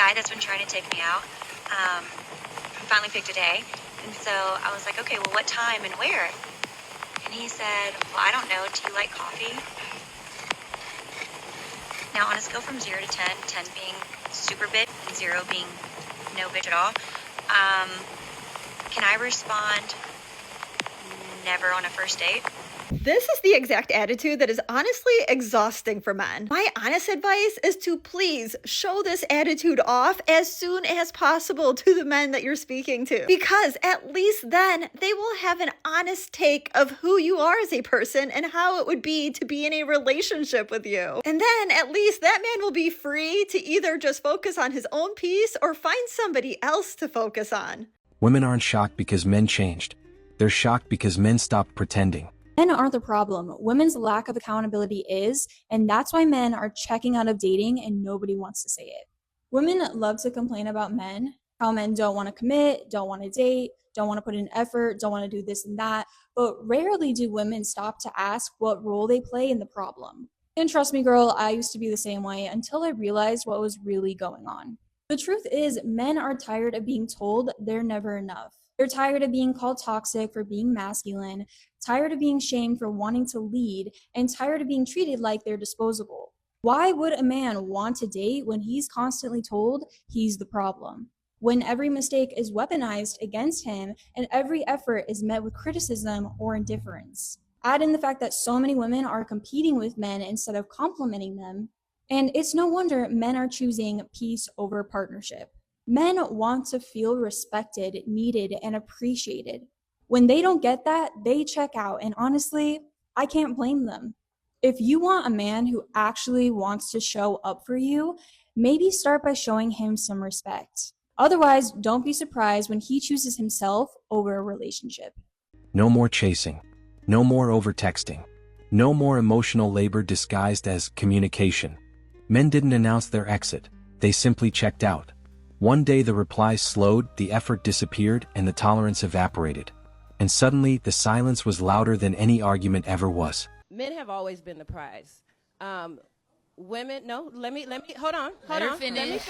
guy that's been trying to take me out finally picked a day. And so I was like, okay, well, what time and where? And he said, well, I don't know. Do you like coffee? Now, on a scale from 0 to 10, 10 being super bitch and 0 being no bitch at all, can I respond never on a first date? This is the exact attitude that is honestly exhausting for men. My honest advice is to please show this attitude off as soon as possible to the men that you're speaking to, because at least then they will have an honest take of who you are as a person and how it would be to be in a relationship with you. And then at least that man will be free to either just focus on his own peace or find somebody else to focus on. Women aren't shocked because men changed. They're shocked because men stopped pretending. Men aren't the problem. Women's lack of accountability is, and that's why men are checking out of dating and nobody wants to say it. Women love to complain about men, how men don't want to commit, don't want to date, don't want to put in effort, don't want to do this and that, but rarely do women stop to ask what role they play in the problem. And trust me, girl, I used to be the same way until I realized what was really going on. The truth is, men are tired of being told they're never enough. They're tired of being called toxic for being masculine, tired of being shamed for wanting to lead, and tired of being treated like they're disposable. Why would a man want to date when he's constantly told he's the problem? When every mistake is weaponized against him and every effort is met with criticism or indifference. Add in the fact that so many women are competing with men instead of complimenting them, and it's no wonder men are choosing peace over partnership. Men want to feel respected, needed, and appreciated. When they don't get that, they check out, and honestly, I can't blame them. If you want a man who actually wants to show up for you, maybe start by showing him some respect. Otherwise, don't be surprised when he chooses himself over a relationship. No more chasing. No more over-texting. No more emotional labor disguised as communication. Men didn't announce their exit. They simply checked out. One day the replies slowed, the effort disappeared, and the tolerance evaporated. And suddenly, the silence was louder than any argument ever was. Men have always been the prize. Women, no, let me, hold on. Let me finish.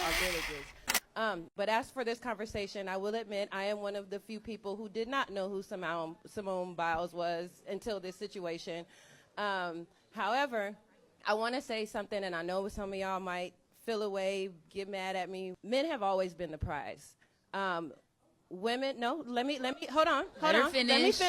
But as for this conversation, I will admit I am one of the few people who did not know who Simone Biles was until this situation. However, I want to say something, and I know some of y'all might feel away, get mad at me. Men have always been the prize. Women, no, let me, hold on. Let me finish,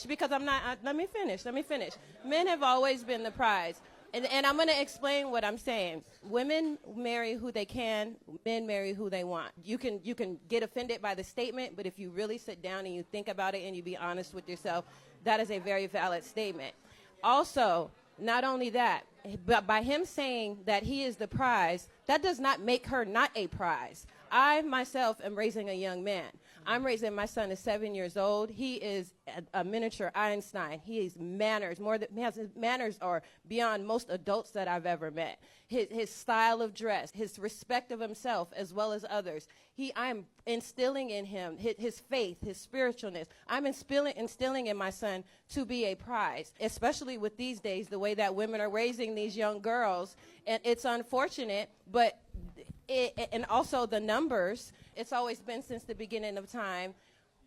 because let me finish. Men have always been the prize. And I'm going to explain what I'm saying. Women marry who they can, men marry who they want. You can get offended by the statement, but if you really sit down and you think about it and you be honest with yourself, that is a very valid statement. Also, not only that, but by him saying that he is the prize, that does not make her not a prize. I myself am raising a young man. I'm raising my son is 7 years old. He is a miniature Einstein. His manners are beyond most adults that I've ever met. His style of dress, his respect of himself as well as others. I'm instilling in him his faith, his spiritualness. I'm instilling in my son to be a prize, especially with these days, the way that women are raising these young girls. And it's unfortunate, but and also the numbers, it's always been since the beginning of time,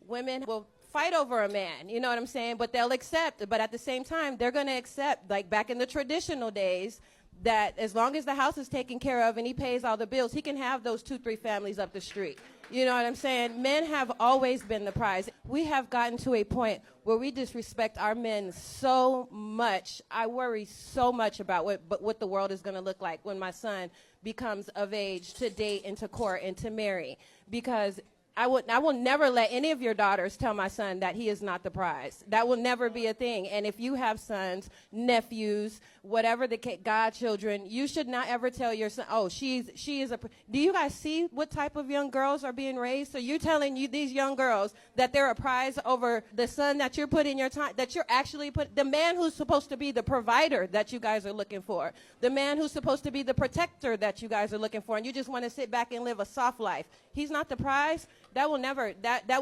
women will fight over a man, you know what I'm saying? But they'll accept, but at the same time, they're going to accept, like back in the traditional days, that as long as the house is taken care of and he pays all the bills, he can have those 2-3 families up the street. You know what I'm saying? Men have always been the prize. We have gotten to a point where we disrespect our men so much. I worry so much about what the world is going to look like when my son becomes of age to date and to court and to marry, because I will never let any of your daughters tell my son that he is not the prize. That will never be a thing. And if you have sons, nephews, whatever the godchildren, you should not ever tell your son, oh, she is a. Do you guys see what type of young girls are being raised? So you're telling these young girls that they're a prize over the son that you're putting your time, that you're actually the man who's supposed to be the provider that you guys are looking for, the man who's supposed to be the protector that you guys are looking for, and you just want to sit back and live a soft life. He's not the prize. That will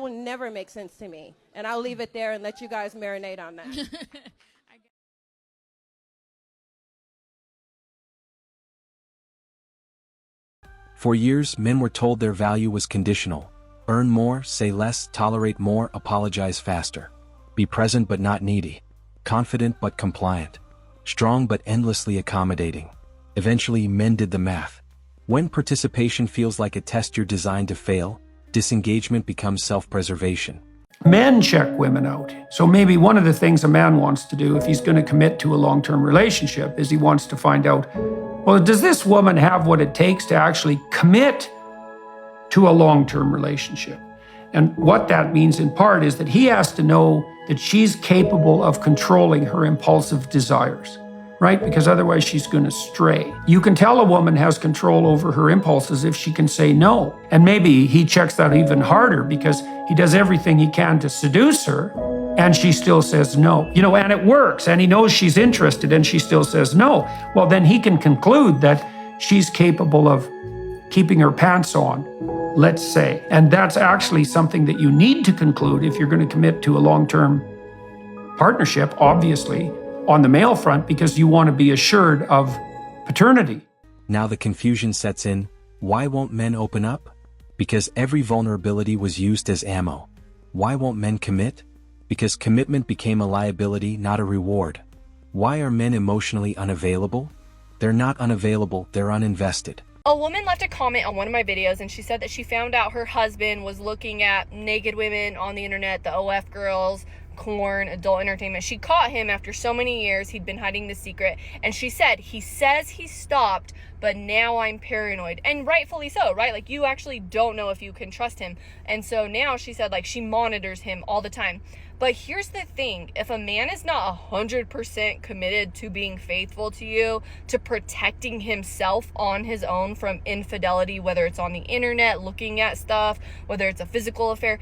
never make sense to me. And I'll leave it there and let you guys marinate on that. For years, men were told their value was conditional. Earn more, say less, tolerate more, apologize faster. Be present but not needy. Confident but compliant. Strong but endlessly accommodating. Eventually, men did the math. When participation feels like a test you're designed to fail, disengagement becomes self-preservation. Men check women out. So maybe one of the things a man wants to do if he's going to commit to a long-term relationship is he wants to find out, well, does this woman have what it takes to actually commit to a long-term relationship? And what that means in part is that he has to know that she's capable of controlling her impulsive desires, right? Because otherwise she's going to stray. You can tell a woman has control over her impulses if she can say no. And maybe he checks that even harder because he does everything he can to seduce her and she still says no. And it works and he knows she's interested and she still says no. Well, then he can conclude that she's capable of keeping her pants on, let's say. And that's actually something that you need to conclude if you're going to commit to a long-term partnership, obviously, on the male front, because you want to be assured of paternity. Now the confusion sets in. Why won't men open up? Because every vulnerability was used as ammo. Why won't men commit? Because commitment became a liability, not a reward. Why are men emotionally unavailable? They're not unavailable, they're uninvested. A woman left a comment on one of my videos and she said that she found out her husband was looking at naked women on the internet, the OF girls, porn, adult entertainment. She caught him after so many years. He'd been hiding the secret. And she said, he says he stopped, but now I'm paranoid. And rightfully so, right? Like, you actually don't know if you can trust him. And so now she said, like, she monitors him all the time. But here's the thing, if a man is not 100% committed to being faithful to you, to protecting himself on his own from infidelity, whether it's on the internet, looking at stuff, whether it's a physical affair,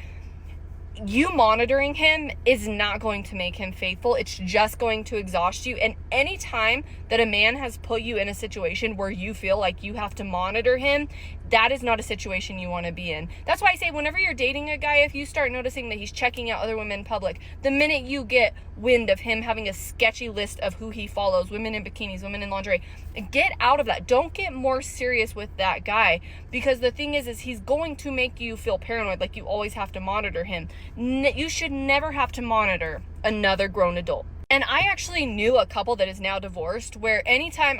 you monitoring him is not going to make him faithful. It's just going to exhaust you. And any time that a man has put you in a situation where you feel like you have to monitor him, that is not a situation you want to be in. That's why I say whenever you're dating a guy, if you start noticing that he's checking out other women in public, the minute you get wind of him having a sketchy list of who he follows, women in bikinis, women in lingerie, get out of that. Don't get more serious with that guy, because the thing is he's going to make you feel paranoid, like you always have to monitor him. You should never have to monitor another grown adult. And I actually knew a couple that is now divorced where anytime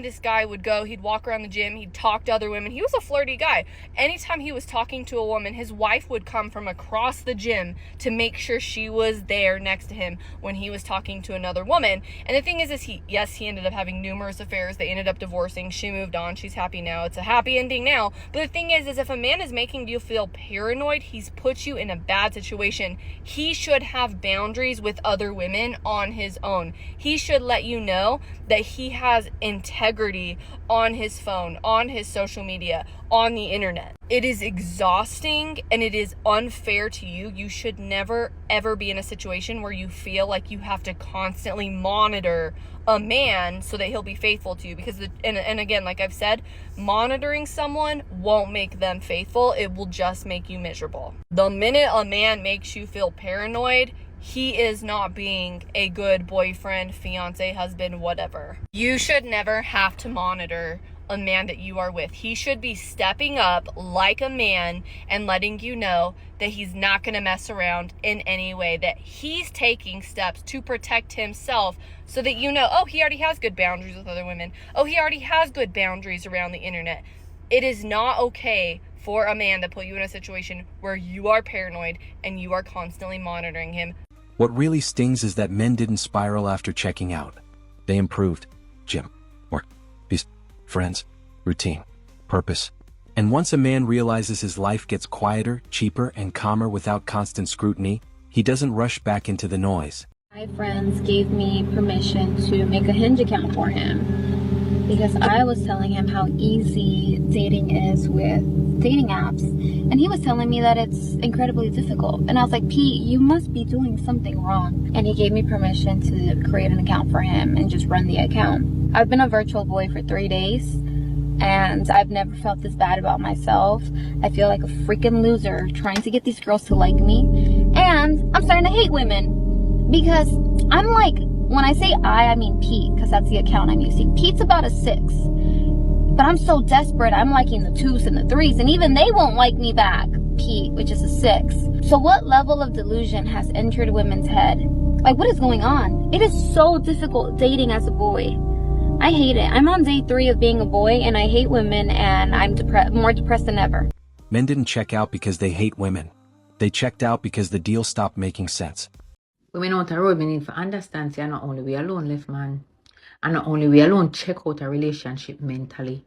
this guy would go, he'd walk around the gym, he'd talk to other women. He was a flirty guy. Anytime he was talking to a woman, his wife would come from across the gym to make sure she was there next to him when he was talking to another woman. And the thing is he ended up having numerous affairs. They ended up divorcing. She moved on. She's happy now. It's a happy ending now. But the thing is if a man is making you feel paranoid, he's put you in a bad situation. He should have boundaries with other women on his own. He should let you know that he has integrity on his phone, on his social media, on the internet. It is exhausting and it is unfair to you. You should never ever be in a situation where you feel like you have to constantly monitor a man so that he'll be faithful to you, because and again, like I've said, monitoring someone won't make them faithful. It will just make you miserable. The minute a man makes you feel paranoid, he is not being a good boyfriend, fiance, husband, whatever. You should never have to monitor a man that you are with. He should be stepping up like a man and letting you know that he's not going to mess around in any way, that he's taking steps to protect himself so that you know, oh, he already has good boundaries with other women. Oh, he already has good boundaries around the internet. It is not okay for a man to put you in a situation where you are paranoid and you are constantly monitoring him. What really stings is that men didn't spiral after checking out. They improved. Gym, work, peace, friends, routine, purpose. And once a man realizes his life gets quieter, cheaper, and calmer without constant scrutiny, he doesn't rush back into the noise. My friends gave me permission to make a Hinge account for him because I was telling him how easy dating is with dating apps, and he was telling me that it's incredibly difficult. And I was like, Pete, you must be doing something wrong. And he gave me permission to create an account for him and just run the account. I've been a virtual boy for 3 days, and I've never felt this bad about myself. I feel like a freaking loser trying to get these girls to like me, and I'm starting to hate women because I'm like, when I say I mean Pete, because that's the account I'm using. Pete's about a 6. But I'm so desperate, I'm liking the 2s and the 3s, and even they won't like me back. Pete, which is a 6. So what level of delusion has entered women's head? Like, what is going on? It is so difficult dating as a boy. I hate it. I'm on day 3 of being a boy, and I hate women, and I'm more depressed than ever. Men didn't check out because they hate women. They checked out because the deal stopped making sense. Women out the road, we need to understand, say, not only we alone left, man. And not only we alone check out a relationship mentally.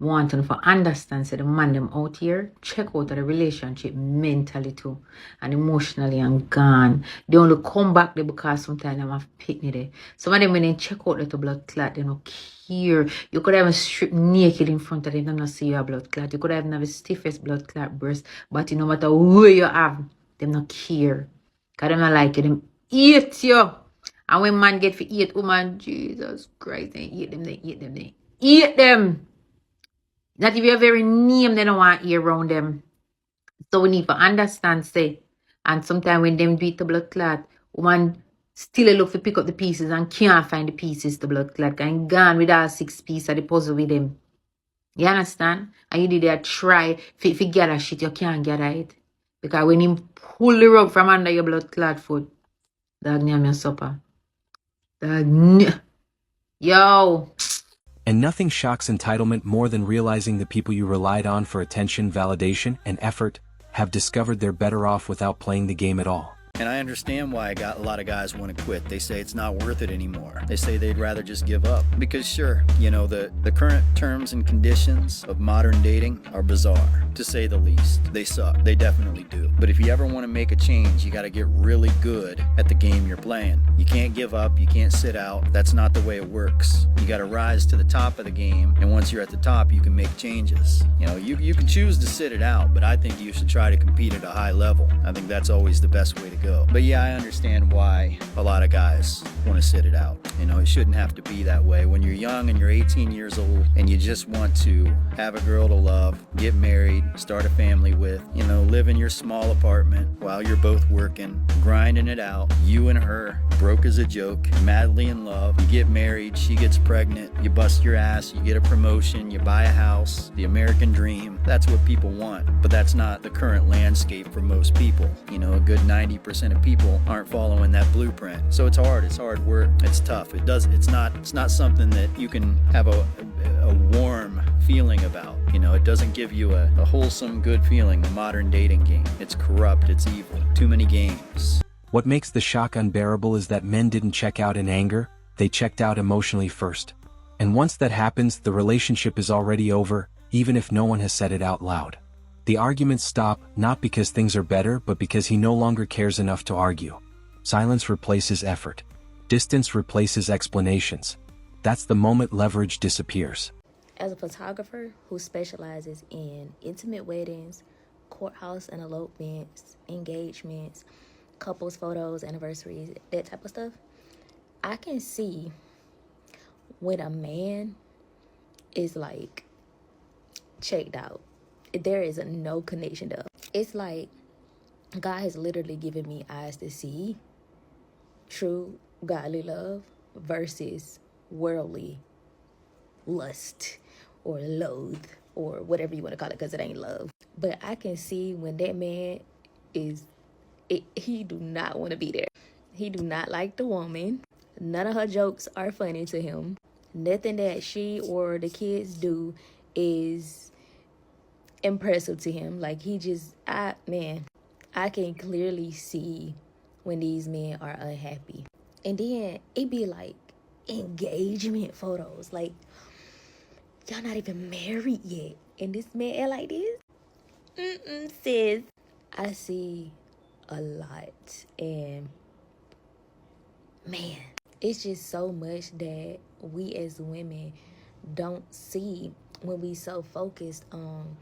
We want to understand, say, the man them out here, check out the relationship mentally too. And emotionally and gone. They only come back there because sometimes they have picnic there. Some of them when they check out the blood clot, they don't care. You could have a strip naked in front of them, they don't see your blood clot. You could have the stiffest blood clot breast, but no matter where you have, them not care. Because them not like you, them eat you. And when man get for eat woman, Jesus Christ, they eat them, they eat them, they eat them. Not if you're very name, they don't want ear around them. So we need to understand, say, and sometimes when them beat the blood clot, woman still look to pick up the pieces and can't find the pieces, the blood clot, and gone with all 6 pieces of the puzzle with them. You understand? And you did that try to gather shit, you can't gather it. Because when him pull the rug from under your blood clot foot, dog name your supper. Yo. And nothing shocks entitlement more than realizing the people you relied on for attention, validation, and effort have discovered they're better off without playing the game at all. And I understand why a lot of guys want to quit. They say it's not worth it anymore. They say they'd rather just give up. Because sure, you know, the current terms and conditions of modern dating are bizarre, to say the least. They suck. They definitely do. But if you ever want to make a change, you got to get really good at the game you're playing. You can't give up. You can't sit out. That's not the way it works. You got to rise to the top of the game. And once you're at the top, you can make changes. You know, you can choose to sit it out, but I think you should try to compete at a high level. I think that's always the best way to go. But yeah, I understand why a lot of guys want to sit it out. You know, it shouldn't have to be that way. When you're young and you're 18 years old and you just want to have a girl to love, get married, start a family with, you know, live in your small apartment while you're both working, grinding it out, you and her, broke as a joke, madly in love, you get married, she gets pregnant, you bust your ass, you get a promotion, you buy a house, the American dream. That's what people want, but that's not the current landscape for most people. You know, a good 90% of people aren't following that blueprint. So it's hard work, it's tough. It's not something that you can have a warm feeling about. You know, it doesn't give you a wholesome, good feeling, the modern dating game. It's corrupt, it's evil, too many games. What makes the shock unbearable is that men didn't check out in anger, they checked out emotionally first. And once that happens, the relationship is already over, even if no one has said it out loud. The arguments stop, not because things are better, but because he no longer cares enough to argue. Silence replaces effort. Distance replaces explanations. That's the moment leverage disappears. As a photographer who specializes in intimate weddings, courthouse and elopements, engagements, couples photos, anniversaries, that type of stuff, I can see when a man is like checked out. There is no connection there. It's like God has literally given me eyes to see true godly love versus worldly lust or loathe or whatever you want to call it, because it ain't love. But I can see when that man he do not want to be there. He do not like the woman. None of her jokes are funny to him. Nothing that she or the kids do is impressive to him. Like, he just, I can clearly see when these men are unhappy. And then it be like engagement photos. Like, y'all not even married yet, and this man act like this? Sis. I see a lot, and man, it's just so much that we as women don't see when we so focused on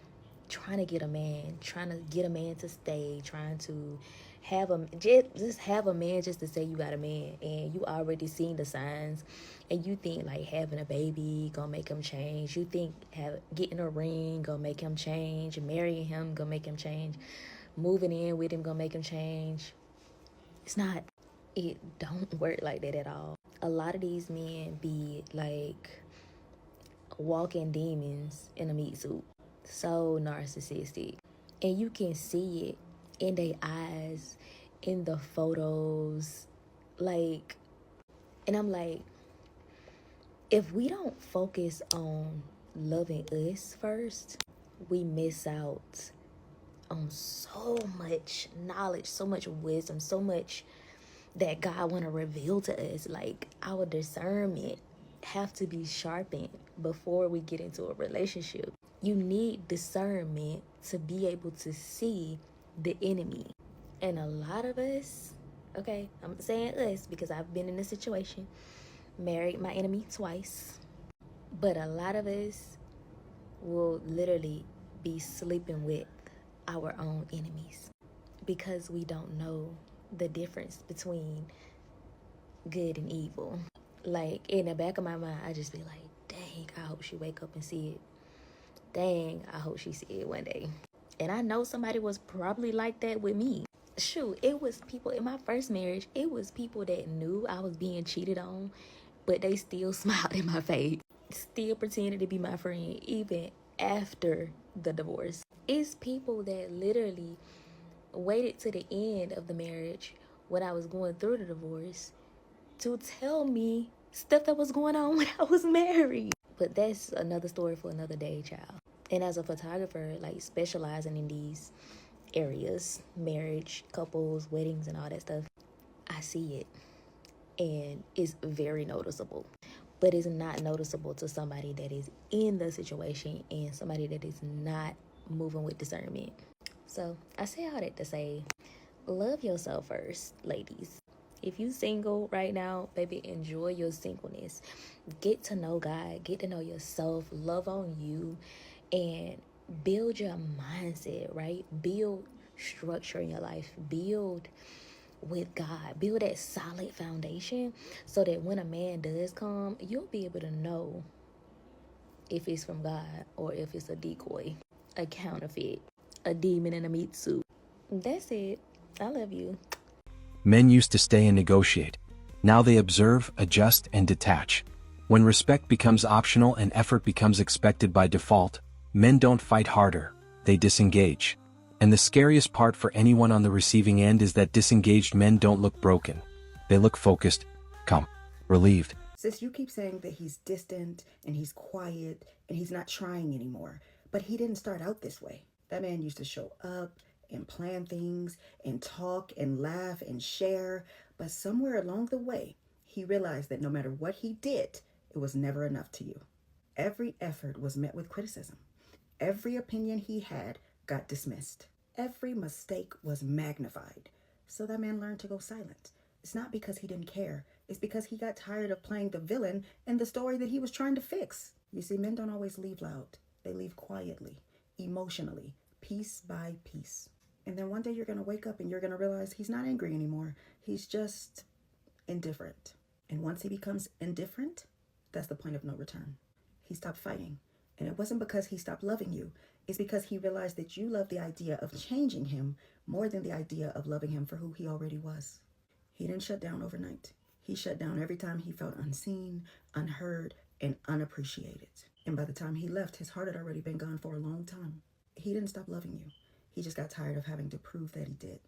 trying to get a man to stay, trying to have a just have a man just to say you got a man, and you already seen the signs, and you think like having a baby gonna make him change. You think getting a ring gonna make him change, marrying him gonna make him change, moving in with him gonna make him change. It's not. It don't work like that at all. A lot of these men be like walking demons in a meat suit. So narcissistic. And you can see it in their eyes, in the photos. Like, and I'm like, if we don't focus on loving us first, we miss out on so much knowledge, so much wisdom, so much that God want to reveal to us. Like, our discernment have to be sharpened before we get into a relationship. You need discernment to be able to see the enemy. And a lot of us, okay, I'm saying us because I've been in a situation, married my enemy twice, but a lot of us will literally be sleeping with our own enemies because we don't know the difference between good and evil. Like, in the back of my mind, I just be like, dang, I hope she wake up and see it. Dang, I hope she see it one day. And I know somebody was probably like that with me. Shoot, it was people in my first marriage, it was people that knew I was being cheated on, but they still smiled in my face, still pretended to be my friend, even after the divorce. It's people that literally waited to the end of the marriage when I was going through the divorce to tell me stuff that was going on when I was married. But that's another story for another day, child. And as a photographer, like, specializing in these areas, marriage, couples, weddings, and all that stuff, I see it. And it's very noticeable. But it's not noticeable to somebody that is in the situation and somebody that is not moving with discernment. So I say all that to say, love yourself first, ladies. If you single right now, baby, enjoy your singleness. Get to know God, get to know yourself, love on you, and build your mindset, right? Build structure in your life. Build with God. Build that solid foundation so that when a man does come, you'll be able to know if it's from God or if it's a decoy, a counterfeit, a demon in a meat suit. That's it. I love you. Men used to stay and negotiate. Now they observe, adjust, and detach. When respect becomes optional and effort becomes expected by default, men don't fight harder, they disengage. And the scariest part for anyone on the receiving end is that disengaged men don't look broken. They look focused, calm, relieved. Sis, you keep saying that he's distant and he's quiet and he's not trying anymore. But he didn't start out this way. That man used to show up and plan things and talk and laugh and share. But somewhere along the way, he realized that no matter what he did, it was never enough to you. Every effort was met with criticism. Every opinion he had got dismissed. Every mistake was magnified. So that man learned to go silent. It's not because he didn't care. It's because he got tired of playing the villain in the story that he was trying to fix. You see, men don't always leave loud. They leave quietly, emotionally, piece by piece. And then one day you're going to wake up and you're going to realize he's not angry anymore. He's just indifferent. And once he becomes indifferent, that's the point of no return. He stopped fighting. And it wasn't because he stopped loving you. It's because he realized that you love the idea of changing him more than the idea of loving him for who he already was. He didn't shut down overnight. He shut down every time he felt unseen, unheard, and unappreciated. And by the time he left, his heart had already been gone for a long time. He didn't stop loving you. He just got tired of having to prove that he did.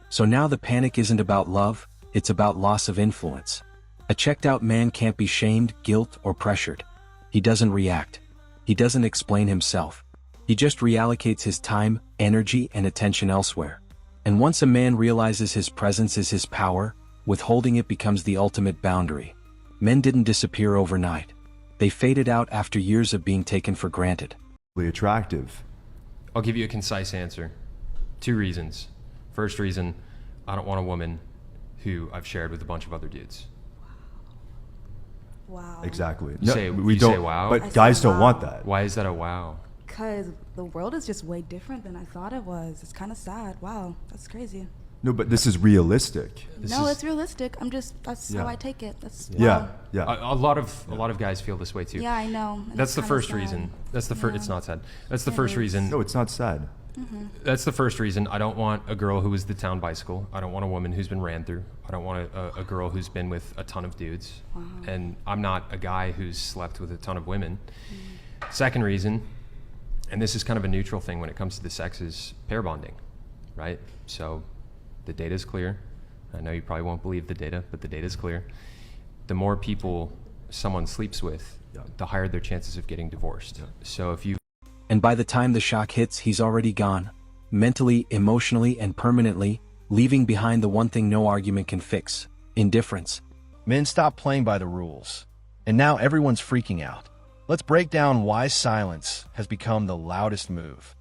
So now the panic isn't about love, it's about loss of influence. A checked out man can't be shamed, guilt, or pressured. He doesn't react. He doesn't explain himself. He just reallocates his time, energy, and attention elsewhere. And once a man realizes his presence is his power, withholding it becomes the ultimate boundary. Men didn't disappear overnight. They faded out after years of being taken for granted. Attractive. I'll give you a concise answer. 2 reasons. First reason, I don't want a woman who I've shared with a bunch of other dudes. Wow. Exactly. You say wow? But guys don't want that. Why is that a wow? Because the world is just way different than I thought it was. It's kind of sad. Wow, that's crazy. No, but this is realistic. It's realistic. That's how I take it. That's wow. Yeah. A lot of guys feel this way too. Yeah, I know. That's the first reason. That's the first. It's not sad. That's the first reason. No, it's not sad. Mm-hmm. That's the first reason. I don't want a girl who is the town bicycle. I don't want a woman who's been ran through. I don't want a girl who's been with a ton of dudes. Wow. And I'm not a guy who's slept with a ton of women. Second reason, and this is kind of a neutral thing when it comes to the sexes, pair bonding, right? So the data is clear. I know you probably won't believe the data, but the data is clear. The more people someone sleeps with, the higher their chances of getting divorced. So if you... And by the time the shock hits, he's already gone. Mentally, emotionally, and permanently, leaving behind the one thing no argument can fix: indifference. Men stopped playing by the rules, and now everyone's freaking out. Let's break down why silence has become the loudest move.